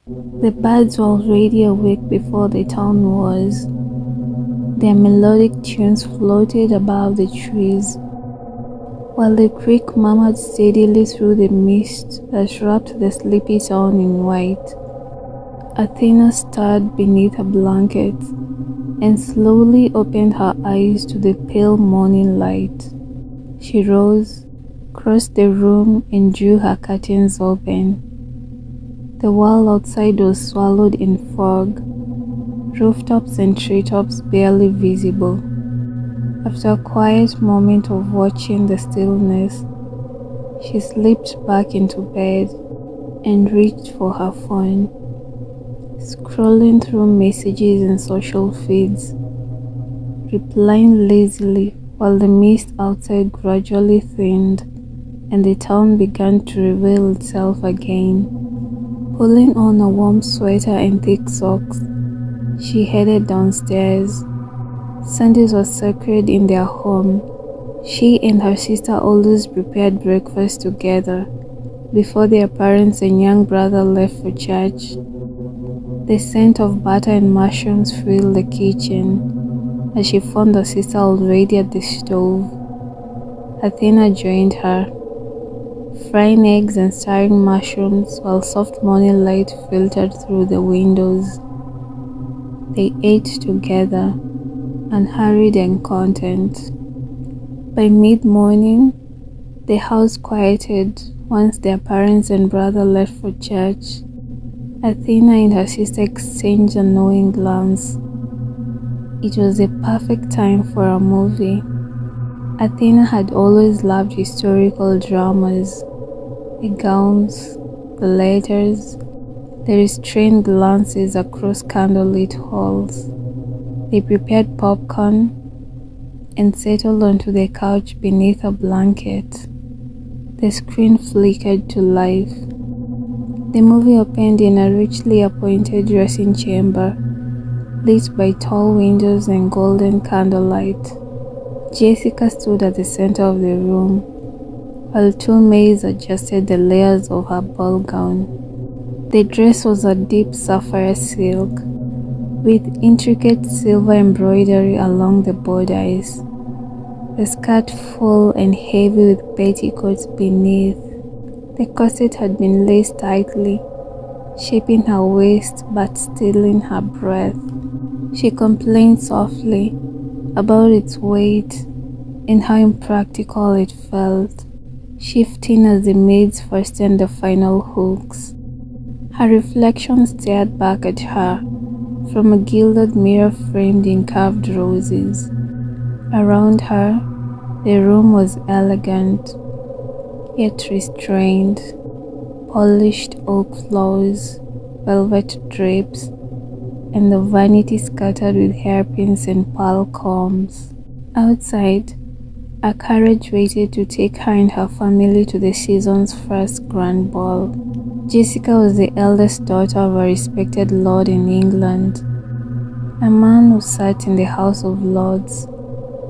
The birds were already awake before the town was. Their melodic tunes floated above the trees, while the creek murmured steadily through the mist that wrapped the sleepy town in white. Athena stirred beneath her blanket and slowly opened her eyes to the pale morning light. She rose, crossed the room, and drew her curtains open. The world outside was swallowed in fog, rooftops and treetops barely visible. After a quiet moment of watching the stillness, she slipped back into bed and reached for her phone, scrolling through messages and social feeds, replying lazily while the mist outside gradually thinned and the town began to reveal itself again. Pulling on a warm sweater and thick socks, she headed downstairs. Sundays was sacred in their home. She and her sister always prepared breakfast together before their parents and young brother left for church. The scent of butter and mushrooms filled the kitchen as she found her sister already at the stove. Athena joined her, frying eggs and stirring mushrooms while soft morning light filtered through the windows. They ate together, unhurried and content. By mid-morning, the house quieted once their parents and brother left for church. Athena and her sister exchanged a knowing glance. It was a perfect time for a movie. Athena had always loved historical dramas. The gowns, the letters, the restrained glances across candlelit halls. They prepared popcorn and settled onto the couch beneath a blanket. The screen flickered to life. The movie opened in a richly appointed dressing chamber, lit by tall windows and golden candlelight. Jessica stood at the center of the room, while two maids adjusted the layers of her ball gown. The dress was a deep sapphire silk, with intricate silver embroidery along the borders. The skirt full and heavy with petticoats beneath. The corset had been laced tightly, shaping her waist but stealing her breath. She complained softly about its weight and how impractical it felt, shifting as the maids fastened the final hooks. Her reflection stared back at her from a gilded mirror framed in carved roses. Around her, the room was elegant, yet restrained. Polished oak floors, velvet drapes, and the vanity scattered with hairpins and pearl combs. Outside, a carriage waited to take her and her family to the season's first grand ball. Jessica was the eldest daughter of a respected lord in England, a man who sat in the House of Lords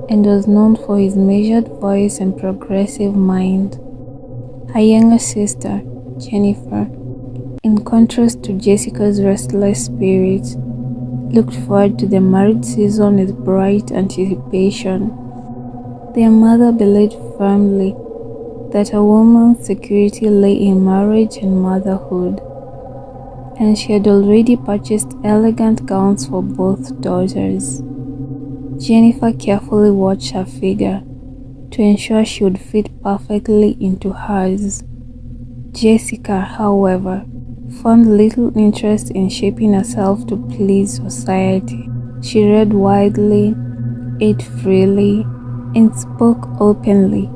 and was known for his measured voice and progressive mind. Her younger sister, Jennifer, in contrast to Jessica's restless spirit, looked forward to the marriage season with bright anticipation. Their mother believed firmly that a woman's security lay in marriage and motherhood, and she had already purchased elegant gowns for both daughters. Jennifer carefully watched her figure to ensure she would fit perfectly into hers. Jessica, however, found little interest in shaping herself to please society. She read widely, ate freely, and spoke openly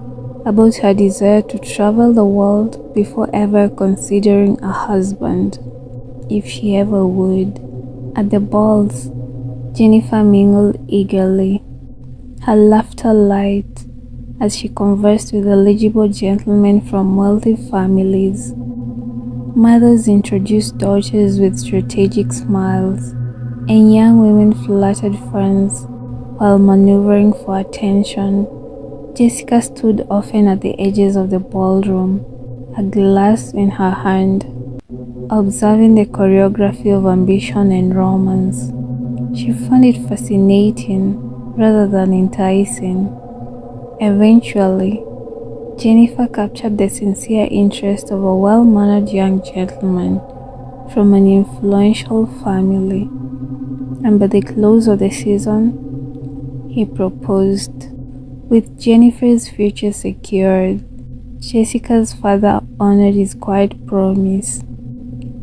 about her desire to travel the world before ever considering a husband, if she ever would. At the balls, Jennifer mingled eagerly, her laughter light as she conversed with eligible gentlemen from wealthy families. Mothers introduced daughters with strategic smiles, and young women flattered friends while maneuvering for attention. Jessica stood often at the edges of the ballroom, a glass in her hand, observing the choreography of ambition and romance. She found it fascinating rather than enticing. Eventually, Jennifer captured the sincere interest of a well-mannered young gentleman from an influential family, and by the close of the season, he proposed. With Jennifer's future secured, Jessica's father honored his quiet promise.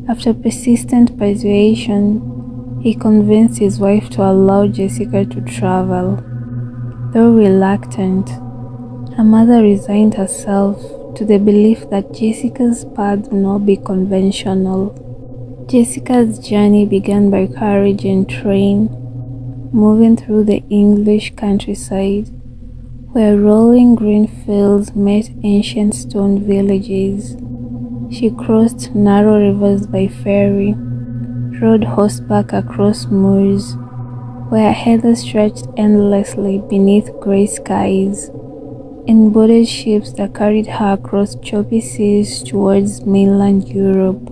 After persistent persuasion, he convinced his wife to allow Jessica to travel. Though reluctant, her mother resigned herself to the belief that Jessica's path would not be conventional. Jessica's journey began by carriage and train, moving through the English countryside, where rolling green fields met ancient stone villages. She crossed narrow rivers by ferry, rode horseback across moors, where heather stretched endlessly beneath grey skies, and boarded ships that carried her across choppy seas towards mainland Europe.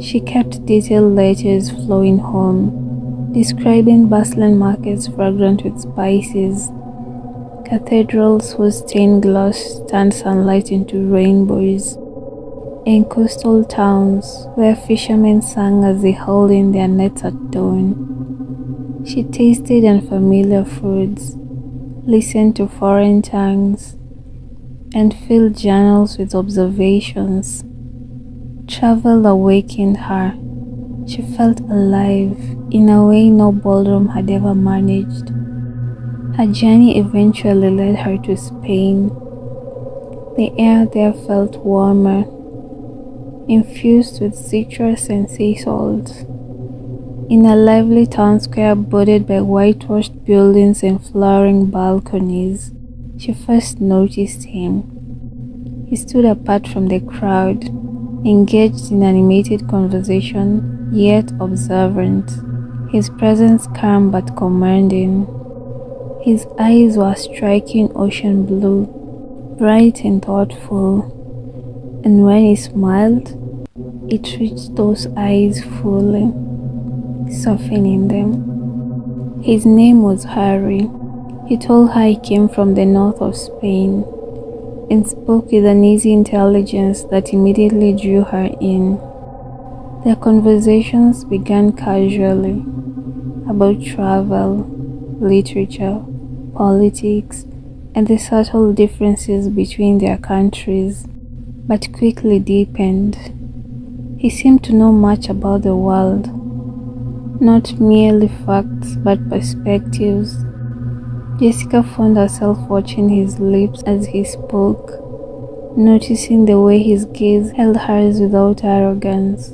She kept detailed letters flowing home, describing bustling markets fragrant with spices, cathedrals whose stained glass turned sunlight into rainbows, and coastal towns where fishermen sang as they hauled in their nets at dawn. She tasted unfamiliar foods, listened to foreign tongues, and filled journals with observations. Travel awakened her. She felt alive in a way no boredom had ever managed. Her journey eventually led her to Spain. The air there felt warmer, infused with citrus and sea salt. In a lively town square bordered by whitewashed buildings and flowering balconies, she first noticed him. He stood apart from the crowd, engaged in animated conversation, yet observant, his presence calm but commanding. His eyes were striking ocean blue, bright and thoughtful, and when he smiled, it reached those eyes fully, softening them. His name was Harry. He told her he came from the north of Spain and spoke with an easy intelligence that immediately drew her in. Their conversations began casually about travel, literature, politics, and the subtle differences between their countries, but quickly deepened. He seemed to know much about the world, not merely facts but perspectives. Jessica found herself watching his lips as he spoke, noticing the way his gaze held hers without arrogance.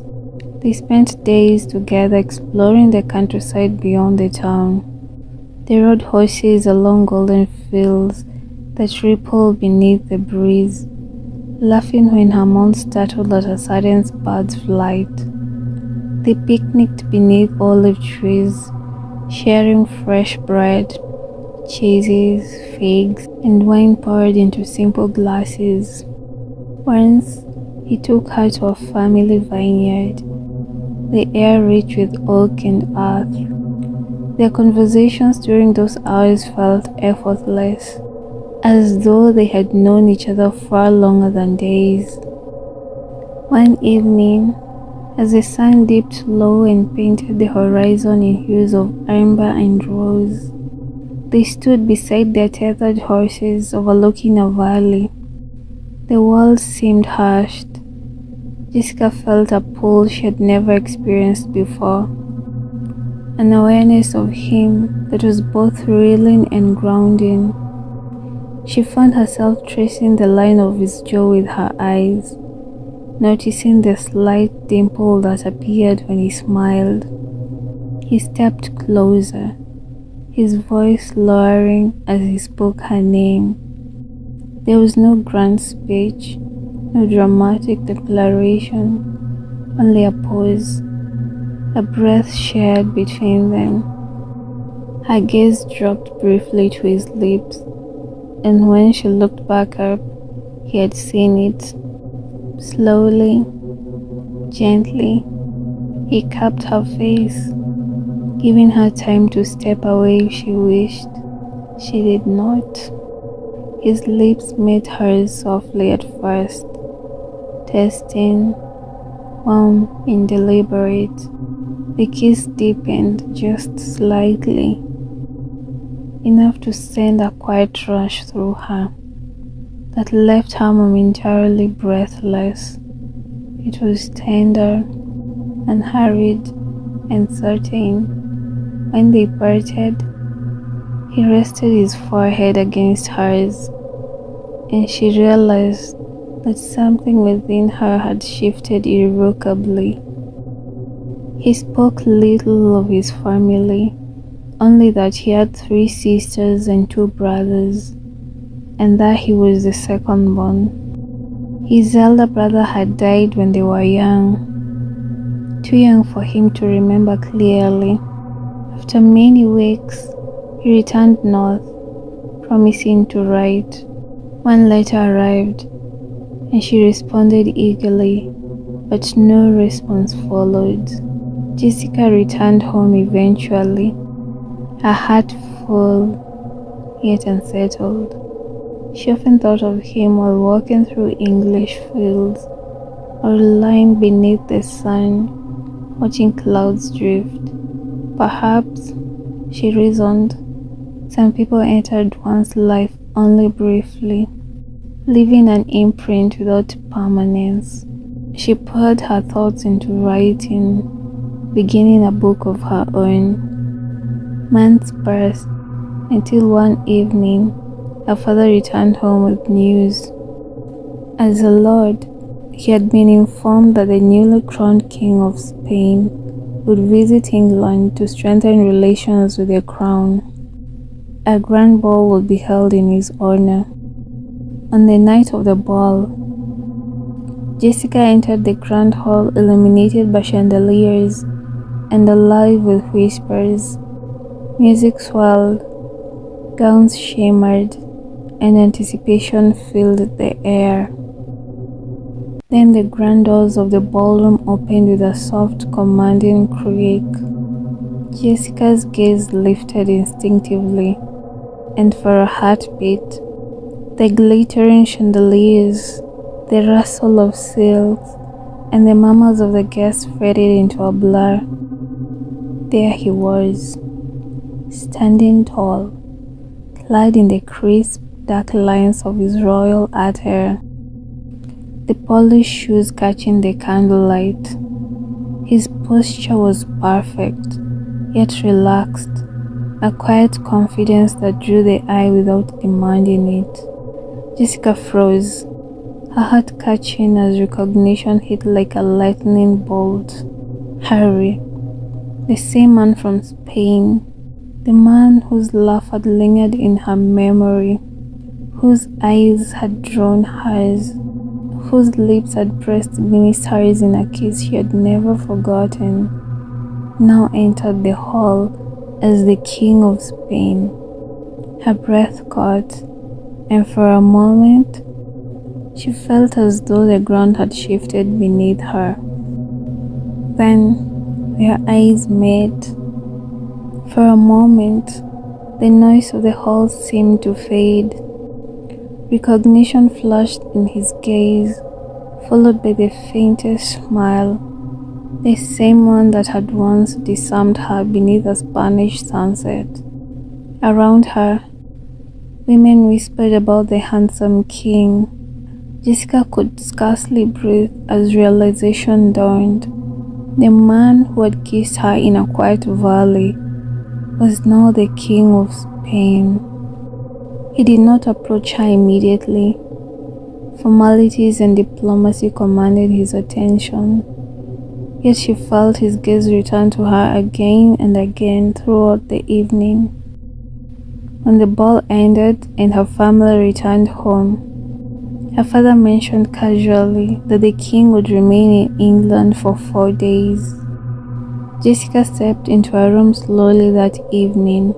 They spent days together exploring the countryside beyond the town. They rode horses along golden fields that rippled beneath the breeze, laughing when her mount startled at a sudden bird's flight. They picnicked beneath olive trees, sharing fresh bread, cheeses, figs, and wine poured into simple glasses. Once, he took her to a family vineyard, the air rich with oak and earth. Their conversations during those hours felt effortless, as though they had known each other far longer than days. One evening, as the sun dipped low and painted the horizon in hues of amber and rose, they stood beside their tethered horses overlooking a valley. The world seemed hushed. Jessica felt a pull she had never experienced before, an awareness of him that was both thrilling and grounding. She found herself tracing the line of his jaw with her eyes, noticing the slight dimple that appeared when he smiled. He stepped closer, his voice lowering as he spoke her name. There was no grand speech, no dramatic declaration, only a pause, a breath shared between them. Her gaze dropped briefly to his lips, and when she looked back up, he had seen it. Slowly, gently, He kept her face, giving her time to step away if she wished. She did not. His lips met hers softly at first, tasting, warm and deliberate. The kiss deepened just slightly, enough to send a quiet rush through her that left her momentarily breathless. It was tender, unhurried, and certain. When they parted, he rested his forehead against hers, and she realized that something within her had shifted irrevocably. He spoke little of his family, only that he had 3 sisters and 2 brothers, and that he was the second born. His elder brother had died when they were young, too young for him to remember clearly. After many weeks, he returned north, promising to write. One letter arrived, and she responded eagerly, but no response followed. Jessica returned home eventually, her heart full yet unsettled. She often thought of him while walking through English fields or lying beneath the sun, watching clouds drift. Perhaps, she reasoned, some people entered one's life only briefly, leaving an imprint without permanence. She poured her thoughts into writing, beginning a book of her own. Months passed until one evening, her father returned home with news. As a lord, he had been informed that the newly crowned king of Spain would visit England to strengthen relations with the crown. A grand ball would be held in his honor. On the night of the ball, Jessica entered the grand hall illuminated by chandeliers and alive with whispers. Music swelled, gowns shimmered, and anticipation filled the air. Then the grand doors of the ballroom opened with a soft, commanding creak. Jessica's gaze lifted instinctively, and for a heartbeat, the glittering chandeliers, the rustle of silks, and the murmurs of the guests faded into a blur. There he was, standing tall, clad in the crisp, dark lines of his royal attire, the polished shoes catching the candlelight. His posture was perfect, yet relaxed, a quiet confidence that drew the eye without demanding it. Jessica froze, her heart catching as recognition hit like a lightning bolt. Harry, the same man from Spain, the man whose laugh had lingered in her memory, whose eyes had drawn hers, whose lips had pressed beneath hers in a kiss she had never forgotten, now entered the hall as the King of Spain. Her breath caught, and for a moment, she felt as though the ground had shifted beneath her. Then, their eyes met. For a moment, the noise of the hall seemed to fade. Recognition flashed in his gaze, followed by the faintest smile, the same one that had once disarmed her beneath a Spanish sunset. Around her, women whispered about the handsome king. Jessica could scarcely breathe as realization dawned. The man who had kissed her in a quiet valley was now the King of Spain. He did not approach her immediately. Formalities and diplomacy commanded his attention, yet she felt his gaze return to her again and again throughout the evening. When the ball ended and her family returned home, her father mentioned casually that the king would remain in England for 4 days. Jessica stepped into her room slowly that evening,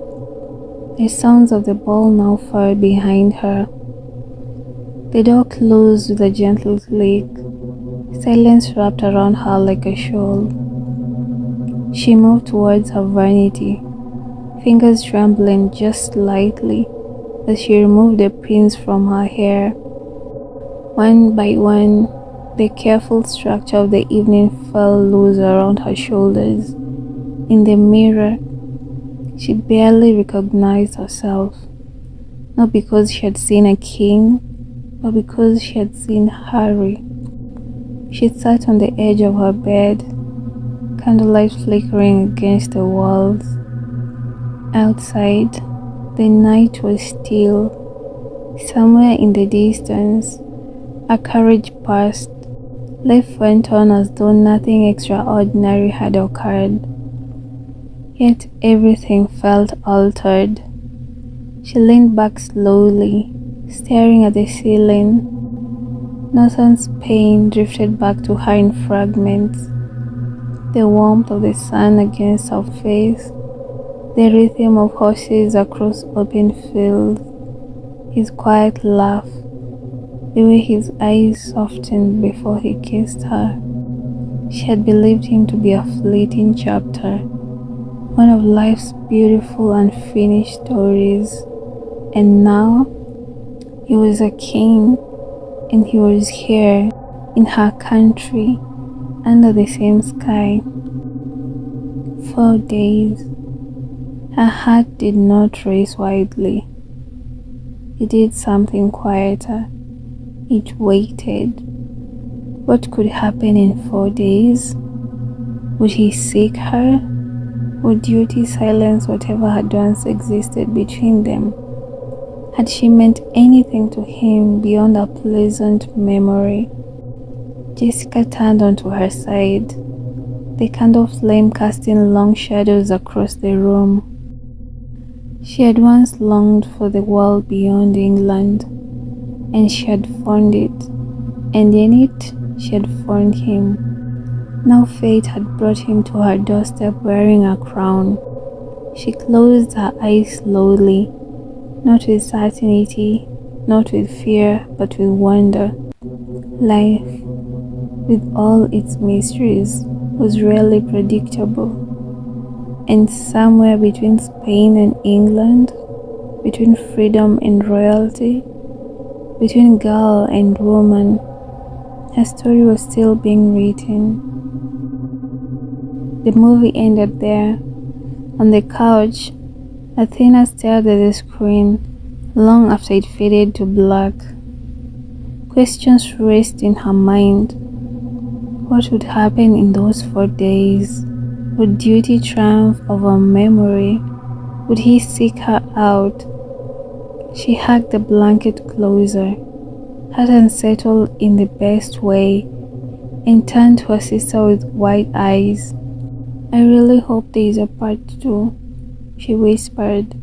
the sounds of the ball now far behind her. The door closed with a gentle click. Silence wrapped around her like a shawl. She moved towards her vanity, fingers trembling just slightly as she removed the pins from her hair. One by one, the careful structure of the evening fell loose around her shoulders. In the mirror, she barely recognized herself, not because she had seen a king, but because she had seen Harry. She sat on the edge of her bed, candlelight flickering against the walls. Outside, the night was still. Somewhere in the distance, a carriage passed. Life went on as though nothing extraordinary had occurred. Yet everything felt altered. She leaned back slowly, staring at the ceiling. Nathan's pain drifted back to her in fragments. The warmth of the sun against her face, the rhythm of horses across open fields, his quiet laugh, the way his eyes softened before he kissed her. She had believed him to be a fleeting chapter, one of life's beautiful unfinished stories. And now, he was a king, and he was here, in her country, under the same sky. 4 days. Her heart did not race wildly. It did something quieter. It waited. What could happen in 4 days? Would he seek her? Would duty silence whatever had once existed between them? Had she meant anything to him beyond a pleasant memory? Jessica turned onto her side, the candle flame casting long shadows across the room. She had once longed for the world beyond England, and she had found it, and in it she had found him. Now fate had brought him to her doorstep wearing a crown. She closed her eyes slowly, not with certainty, not with fear, but with wonder. Life, with all its mysteries, was rarely predictable. And somewhere between Spain and England, between freedom and royalty, between girl and woman, her story was still being written. The movie ended there. On the couch, Athena stared at the screen long after it faded to black. Questions raced in her mind. What would happen in those 4 days? Would duty triumph over memory? Would he seek her out? She hugged the blanket closer, heart unsettled in the best way, and turned to her sister with wide eyes. I really hope there is a part 2, she whispered.